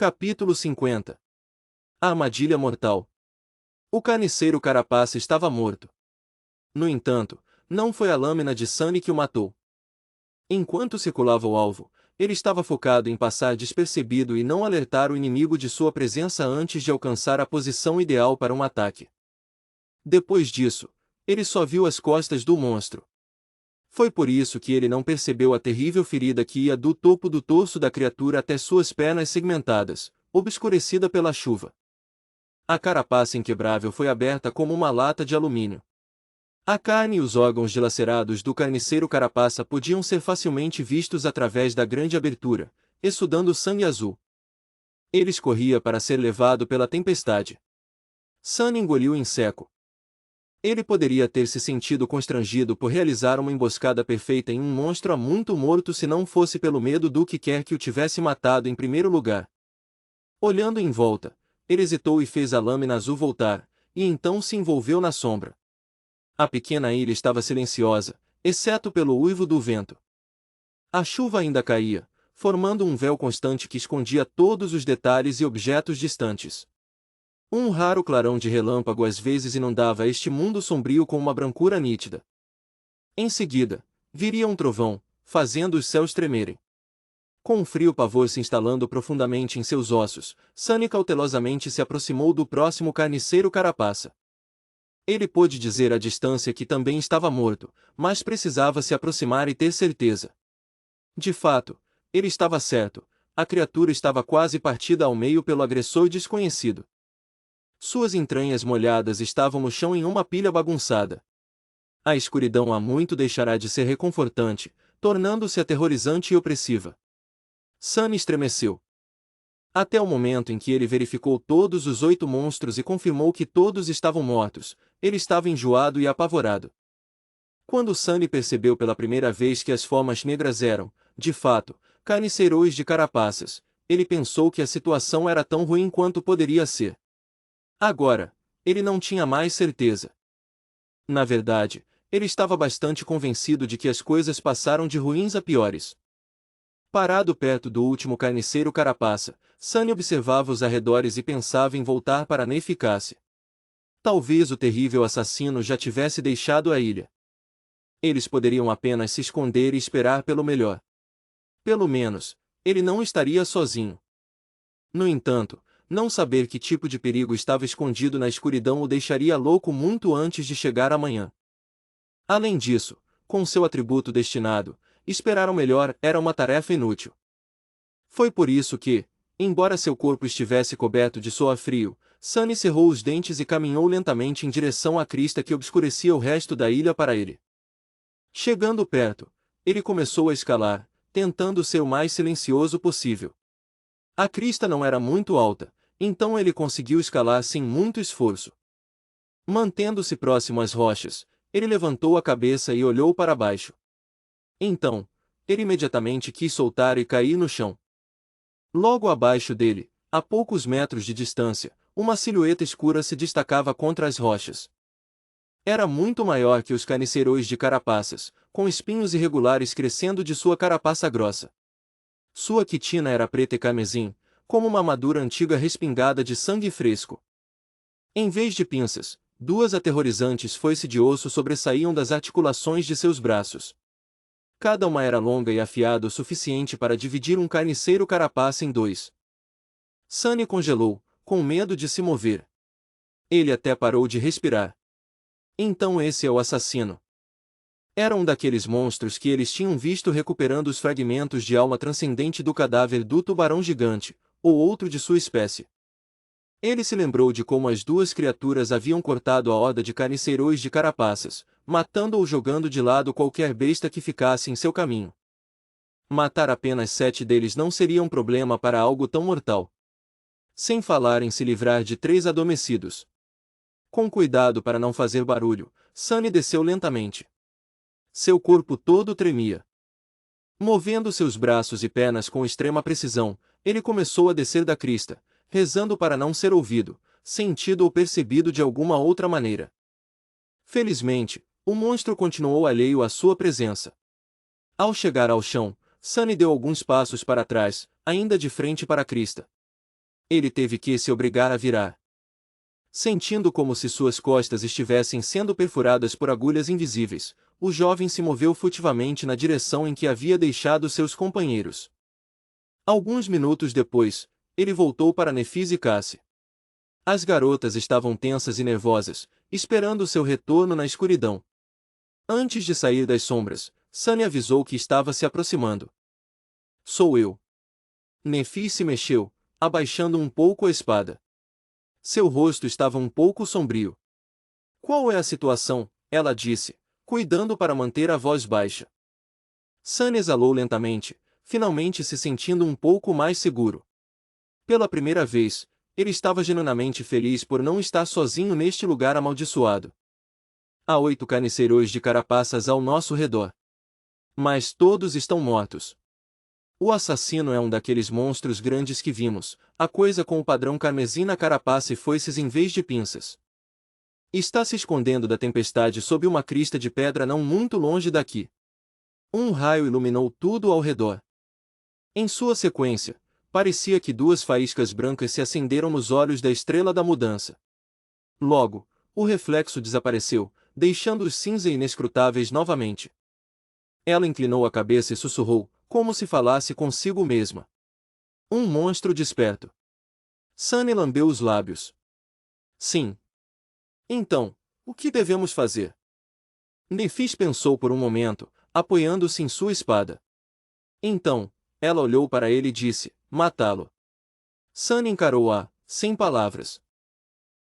Capítulo 50. A armadilha mortal. O carniceiro carapaça estava morto. No entanto, não foi a lâmina de Sunny que o matou. Enquanto circulava o alvo, ele estava focado em passar despercebido e não alertar o inimigo de sua presença antes de alcançar a posição ideal para um ataque. Depois disso, ele só viu as costas do monstro. Foi por isso que ele não percebeu a terrível ferida que ia do topo do torso da criatura até suas pernas segmentadas, obscurecida pela chuva. A carapaça inquebrável foi aberta como uma lata de alumínio. A carne e os órgãos dilacerados do carniceiro carapaça podiam ser facilmente vistos através da grande abertura, exudando sangue azul. Ele escorria para ser levado pela tempestade. Sunny engoliu em seco. Ele poderia ter se sentido constrangido por realizar uma emboscada perfeita em um monstro há muito morto se não fosse pelo medo do que quer que o tivesse matado em primeiro lugar. Olhando em volta, ele hesitou e fez a lâmina azul voltar, e então se envolveu na sombra. A pequena ilha estava silenciosa, exceto pelo uivo do vento. A chuva ainda caía, formando um véu constante que escondia todos os detalhes e objetos distantes. Um raro clarão de relâmpago às vezes inundava este mundo sombrio com uma brancura nítida. Em seguida, viria um trovão, fazendo os céus tremerem. Com um frio pavor se instalando profundamente em seus ossos, Sunny cautelosamente se aproximou do próximo carniceiro carapaça. Ele pôde dizer à distância que também estava morto, mas precisava se aproximar e ter certeza. De fato, ele estava certo, a criatura estava quase partida ao meio pelo agressor desconhecido. Suas entranhas molhadas estavam no chão em uma pilha bagunçada. A escuridão há muito deixará de ser reconfortante, tornando-se aterrorizante e opressiva. Sunny estremeceu. Até o momento em que ele verificou todos os 8 monstros e confirmou que todos estavam mortos, ele estava enjoado e apavorado. Quando Sunny percebeu pela primeira vez que as formas negras eram, de fato, carniceiros de carapaças, ele pensou que a situação era tão ruim quanto poderia ser. Agora, ele não tinha mais certeza. Na verdade, ele estava bastante convencido de que as coisas passaram de ruins a piores. Parado perto do último carniceiro carapaça, Sunny observava os arredores e pensava em voltar para a eficácia. Talvez o terrível assassino já tivesse deixado a ilha. Eles poderiam apenas se esconder e esperar pelo melhor. Pelo menos, ele não estaria sozinho. No entanto, não saber que tipo de perigo estava escondido na escuridão o deixaria louco muito antes de chegar amanhã. Além disso, com seu atributo destinado, esperar o melhor era uma tarefa inútil. Foi por isso que, embora seu corpo estivesse coberto de suor frio, Sunny cerrou os dentes e caminhou lentamente em direção à crista que obscurecia o resto da ilha para ele. Chegando perto, ele começou a escalar, tentando ser o mais silencioso possível. A crista não era muito alta, então ele conseguiu escalar sem muito esforço. Mantendo-se próximo às rochas, ele levantou a cabeça e olhou para baixo. Então, ele imediatamente quis soltar e cair no chão. Logo abaixo dele, a poucos metros de distância, uma silhueta escura se destacava contra as rochas. Era muito maior que os carniceiros de carapaças, com espinhos irregulares crescendo de sua carapaça grossa. Sua quitina era preta e carmesim, como uma armadura antiga respingada de sangue fresco. Em vez de pinças, 2 aterrorizantes foices de osso sobressaíam das articulações de seus braços. Cada uma era longa e afiada o suficiente para dividir um carniceiro carapaça em 2. Sunny congelou, com medo de se mover. Ele até parou de respirar. Então esse é o assassino. Era um daqueles monstros que eles tinham visto recuperando os fragmentos de alma transcendente do cadáver do tubarão gigante, ou outro de sua espécie. Ele se lembrou de como as 2 criaturas haviam cortado a horda de carniceiros de carapaças, matando ou jogando de lado qualquer besta que ficasse em seu caminho. Matar apenas 7 deles não seria um problema para algo tão mortal. Sem falar em se livrar de 3 adormecidos. Com cuidado para não fazer barulho, Sunny desceu lentamente. Seu corpo todo tremia. Movendo seus braços e pernas com extrema precisão, ele começou a descer da crista, rezando para não ser ouvido, sentido ou percebido de alguma outra maneira. Felizmente, o monstro continuou alheio à sua presença. Ao chegar ao chão, Sunny deu alguns passos para trás, ainda de frente para a crista. Ele teve que se obrigar a virar. Sentindo como se suas costas estivessem sendo perfuradas por agulhas invisíveis, o jovem se moveu furtivamente na direção em que havia deixado seus companheiros. Alguns minutos depois, ele voltou para Nefis e Cassie. As garotas estavam tensas e nervosas, esperando seu retorno na escuridão. Antes de sair das sombras, Sunny avisou que estava se aproximando. Sou eu. Nefis se mexeu, abaixando um pouco a espada. Seu rosto estava um pouco sombrio. Qual é a situação? Ela disse, cuidando para manter a voz baixa. Sunny exalou lentamente, finalmente se sentindo um pouco mais seguro. Pela primeira vez, ele estava genuinamente feliz por não estar sozinho neste lugar amaldiçoado. Há 8 carniceiros de carapaças ao nosso redor. Mas todos estão mortos. O assassino é um daqueles monstros grandes que vimos, a coisa com o padrão carmesim na carapaça e foices em vez de pinças. Está se escondendo da tempestade sob uma crista de pedra não muito longe daqui. Um raio iluminou tudo ao redor. Em sua sequência, parecia que 2 faíscas brancas se acenderam nos olhos da estrela da mudança. Logo, o reflexo desapareceu, deixando-os cinza e inescrutáveis novamente. Ela inclinou a cabeça e sussurrou, como se falasse consigo mesma. Um monstro desperto. Sunny lambeu os lábios. Sim. Então, o que devemos fazer? Nefis pensou por um momento, apoiando-se em sua espada. Então, ela olhou para ele e disse, matá-lo. Sunny encarou-a, sem palavras.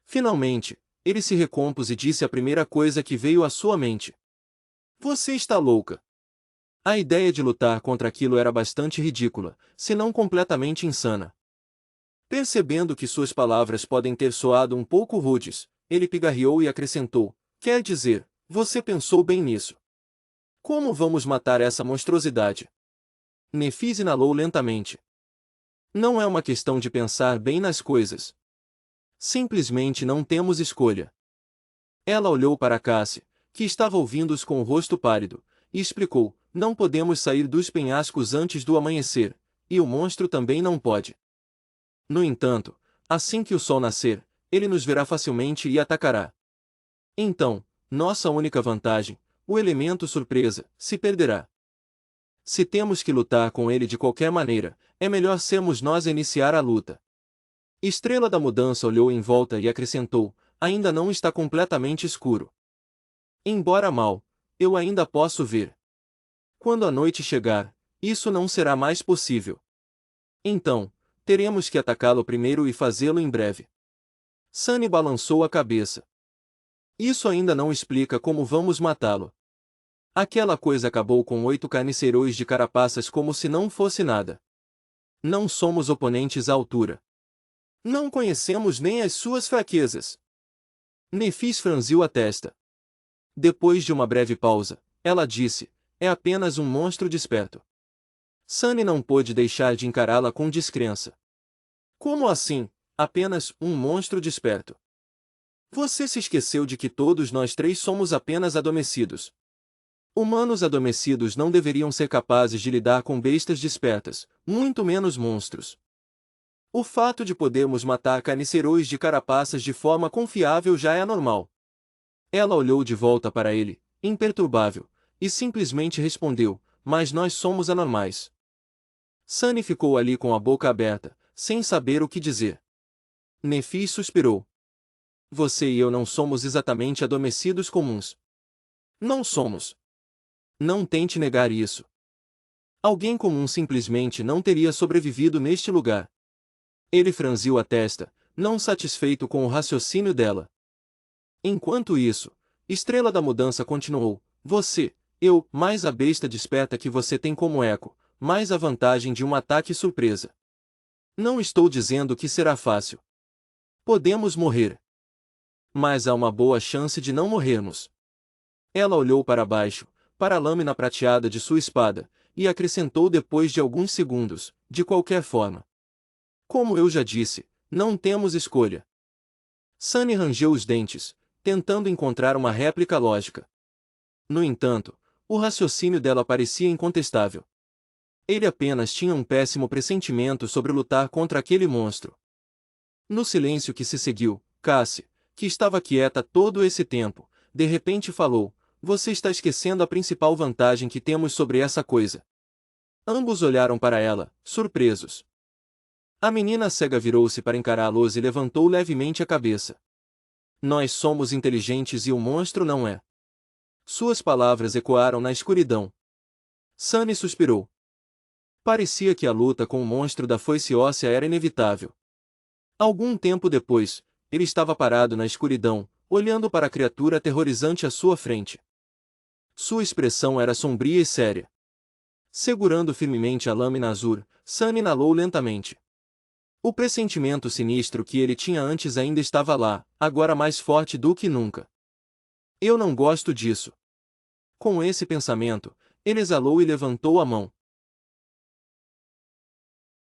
Finalmente, ele se recompôs e disse a primeira coisa que veio à sua mente. Você está louca. A ideia de lutar contra aquilo era bastante ridícula, se não completamente insana. Percebendo que suas palavras podem ter soado um pouco rudes, ele pigarreou e acrescentou, quer dizer, você pensou bem nisso. Como vamos matar essa monstruosidade? Nefis inalou lentamente. Não é uma questão de pensar bem nas coisas. Simplesmente não temos escolha. Ela olhou para Cassie, que estava ouvindo-os com o rosto pálido, e explicou, não podemos sair dos penhascos antes do amanhecer, e o monstro também não pode. No entanto, assim que o sol nascer, ele nos verá facilmente e atacará. Então, nossa única vantagem, o elemento surpresa, se perderá. Se temos que lutar com ele de qualquer maneira, é melhor sermos nós a iniciar a luta. Estrela da Mudança olhou em volta e acrescentou, ainda não está completamente escuro. Embora mal, eu ainda posso ver. Quando a noite chegar, isso não será mais possível. Então, teremos que atacá-lo primeiro e fazê-lo em breve. Sunny balançou a cabeça. Isso ainda não explica como vamos matá-lo. Aquela coisa acabou com 8 carniceiros de carapaças como se não fosse nada. Não somos oponentes à altura. Não conhecemos nem as suas fraquezas. Nefis franziu a testa. Depois de uma breve pausa, ela disse, é apenas um monstro desperto. Sunny não pôde deixar de encará-la com descrença. Como assim, apenas um monstro desperto? Você se esqueceu de que todos nós 3 somos apenas adormecidos. Humanos adormecidos não deveriam ser capazes de lidar com bestas despertas, muito menos monstros. O fato de podermos matar carniceiros de carapaças de forma confiável já é anormal. Ela olhou de volta para ele, imperturbável, e simplesmente respondeu, mas nós somos anormais. Sunny ficou ali com a boca aberta, sem saber o que dizer. Nefis suspirou. Você e eu não somos exatamente adormecidos comuns. Não somos. Não tente negar isso. Alguém comum simplesmente não teria sobrevivido neste lugar. Ele franziu a testa, não satisfeito com o raciocínio dela. Enquanto isso, Estrela da Mudança continuou, você, eu, mais a besta desperta que você tem como eco, mais a vantagem de um ataque surpresa. Não estou dizendo que será fácil. Podemos morrer. Mas há uma boa chance de não morrermos. Ela olhou para baixo, para a lâmina prateada de sua espada, e acrescentou depois de alguns segundos, de qualquer forma. Como eu já disse, não temos escolha. Sunny rangeu os dentes, tentando encontrar uma réplica lógica. No entanto, o raciocínio dela parecia incontestável. Ele apenas tinha um péssimo pressentimento sobre lutar contra aquele monstro. No silêncio que se seguiu, Cassie, que estava quieta todo esse tempo, de repente falou: Você está esquecendo a principal vantagem que temos sobre essa coisa. Ambos olharam para ela, surpresos. A menina cega virou-se para encará-los e levantou levemente a cabeça. Nós somos inteligentes e o monstro não é. Suas palavras ecoaram na escuridão. Sunny suspirou. Parecia que a luta com o monstro da foice óssea era inevitável. Algum tempo depois, ele estava parado na escuridão, olhando para a criatura aterrorizante à sua frente. Sua expressão era sombria e séria. Segurando firmemente a lâmina azul, Sunny inalou lentamente. O pressentimento sinistro que ele tinha antes ainda estava lá, agora mais forte do que nunca. Eu não gosto disso. Com esse pensamento, ele exalou e levantou a mão.